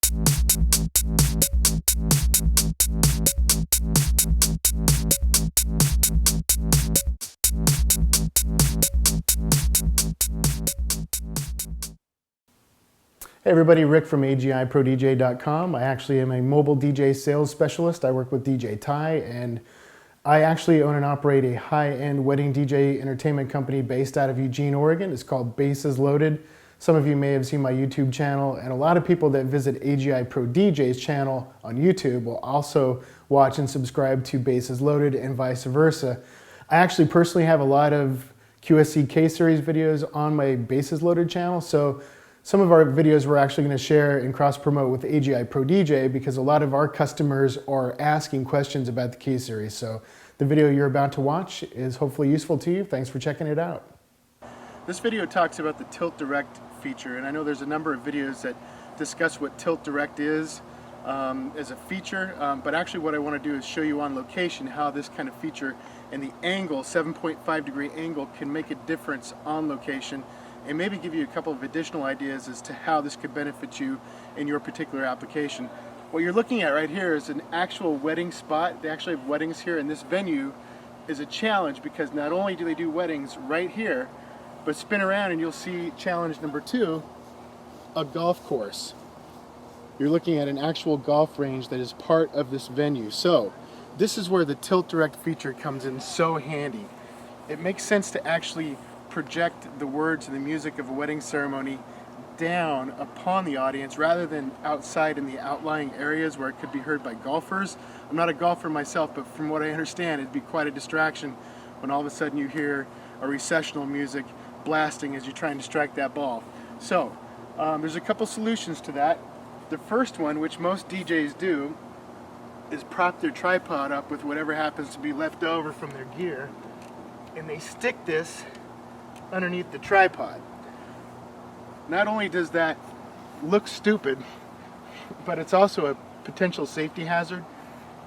Hey everybody, Rick from AGIPRODJ.com. I actually am a mobile DJ sales specialist. I work with DJ Ty, and I actually own and operate a high-end wedding DJ entertainment company based out of Eugene, Oregon. It's called Bases Loaded. Some of you may have seen my YouTube channel, and a lot of people that visit AGIPRODJ's channel on YouTube will also watch and subscribe to Bases Loaded and vice versa. I actually personally have a lot of QSC K-Series videos on my Bases Loaded channel, so some of our videos we're actually going to share and cross-promote with AGIPRODJ because a lot of our customers are asking questions about the K-Series. So the video you're about to watch is hopefully useful to you. Thanks for checking it out. This video talks about the Tilt-Direct feature, and I know there's a number of videos that discuss what Tilt-Direct is as a feature, but actually what I want to do is show you on location how this kind of feature and the angle, 7.5 degree angle, can make a difference on location, and maybe give you a couple of additional ideas as to how this could benefit you in your particular application. What you're looking at right here is an actual wedding spot. They actually have weddings here, and this venue is a challenge because not only do they do weddings right here, but spin around and you'll see challenge number 2, a golf course. You're looking at an actual golf range that is part of this venue. So this is where the Tilt-Direct feature comes in so handy. It makes sense to actually project the words and the music of a wedding ceremony down upon the audience rather than outside in the outlying areas where it could be heard by golfers. I'm not a golfer myself, but from what I understand, it'd be quite a distraction when all of a sudden you hear a recessional music blasting as you try and strike that ball. So there's a couple solutions to that. The first one, which most DJs do, is prop their tripod up with whatever happens to be left over from their gear, and they stick this underneath the tripod. Not only does that look stupid, but it's also a potential safety hazard.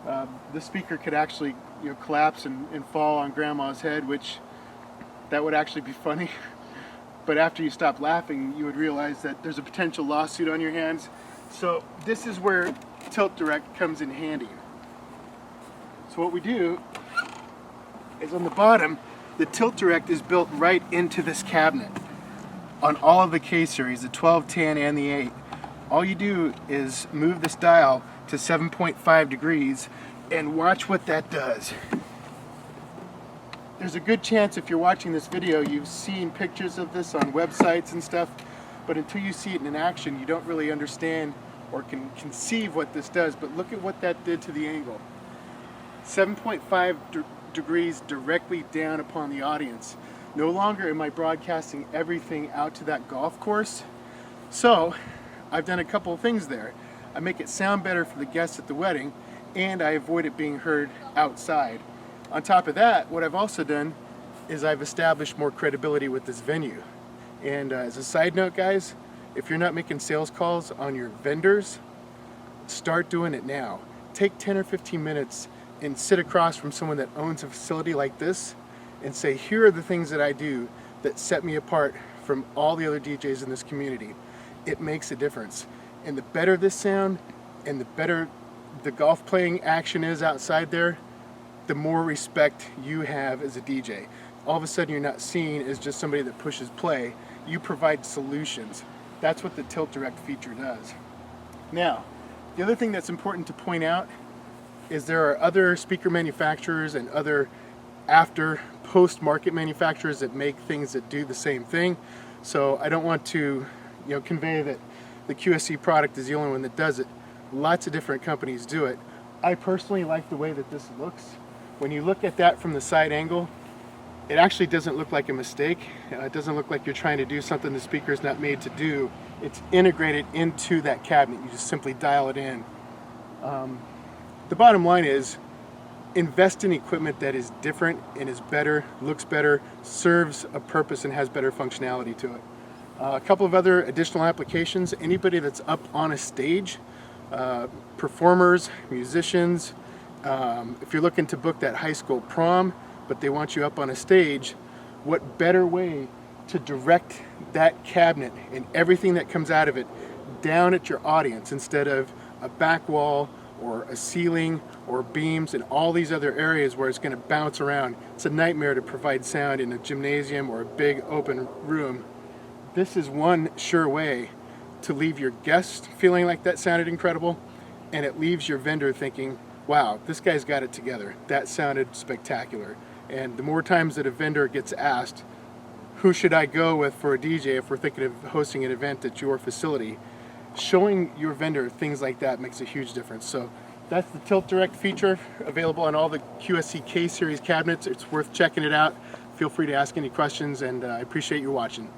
The speaker could actually collapse and fall on grandma's head, which that would actually be funny. But after you stop laughing, you would realize that there's a potential lawsuit on your hands. So this is where Tilt-Direct comes in handy. So what we do is on the bottom, the Tilt-Direct is built right into this cabinet. On all of the K-Series, the 12, 10, and the 8, all you do is move this dial to 7.5 degrees and watch what that does. There's a good chance if you're watching this video, you've seen pictures of this on websites and stuff, but until you see it in action, you don't really understand or can conceive what this does. But look at what that did to the angle. 7.5 degrees directly down upon the audience. No longer am I broadcasting everything out to that golf course. So I've done a couple of things there. I make it sound better for the guests at the wedding, and I avoid it being heard outside. On top of that, what I've also done is I've established more credibility with this venue. And as a side note, guys, if you're not making sales calls on your vendors, start doing it now. Take 10 or 15 minutes and sit across from someone that owns a facility like this and say, here are the things that I do that set me apart from all the other DJs in this community. It makes a difference. And the better this sound and the better the golf playing action is outside there, the more respect you have as a DJ. All of a sudden you're not seen as just somebody that pushes play. You provide solutions. That's what the Tilt-Direct feature does. Now, the other thing that's important to point out is there are other speaker manufacturers and other post-market manufacturers that make things that do the same thing. So I don't want to convey that the QSC product is the only one that does it. Lots of different companies do it. I personally like the way that this looks. When you look at that from the side angle, it actually doesn't look like a mistake. It doesn't look like you're trying to do something the speaker is not made to do. It's integrated into that cabinet. You just simply dial it in. The bottom line is, invest in equipment that is different and is better, looks better, serves a purpose, and has better functionality to it. A couple of other additional applications: anybody that's up on a stage, performers, musicians, if you're looking to book that high school prom, but they want you up on a stage, what better way to direct that cabinet and everything that comes out of it down at your audience instead of a back wall or a ceiling or beams and all these other areas where it's going to bounce around. It's a nightmare to provide sound in a gymnasium or a big open room. This is one sure way to leave your guest feeling like that sounded incredible, and it leaves your vendor thinking, wow, this guy's got it together. That sounded spectacular. And the more times that a vendor gets asked, who should I go with for a DJ if we're thinking of hosting an event at your facility, showing your vendor things like that makes a huge difference. So that's the Tilt-Direct feature available on all the QSC K-Series cabinets. It's worth checking it out. Feel free to ask any questions, and I appreciate you watching.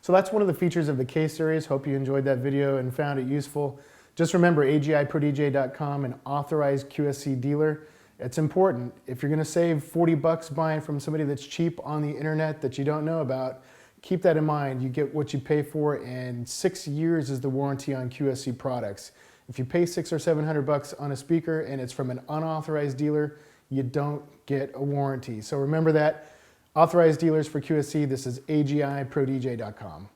So that's one of the features of the K-Series. Hope you enjoyed that video and found it useful. Just remember, AGIPRODJ.com, an authorized QSC dealer. It's important. If you're going to save 40 bucks buying from somebody that's cheap on the internet that you don't know about, keep that in mind. You get what you pay for, and 6 years is the warranty on QSC products. If you pay $600 or $700 on a speaker and it's from an unauthorized dealer, you don't get a warranty. So remember that. Authorized dealers for QSC, this is AGIPRODJ.com.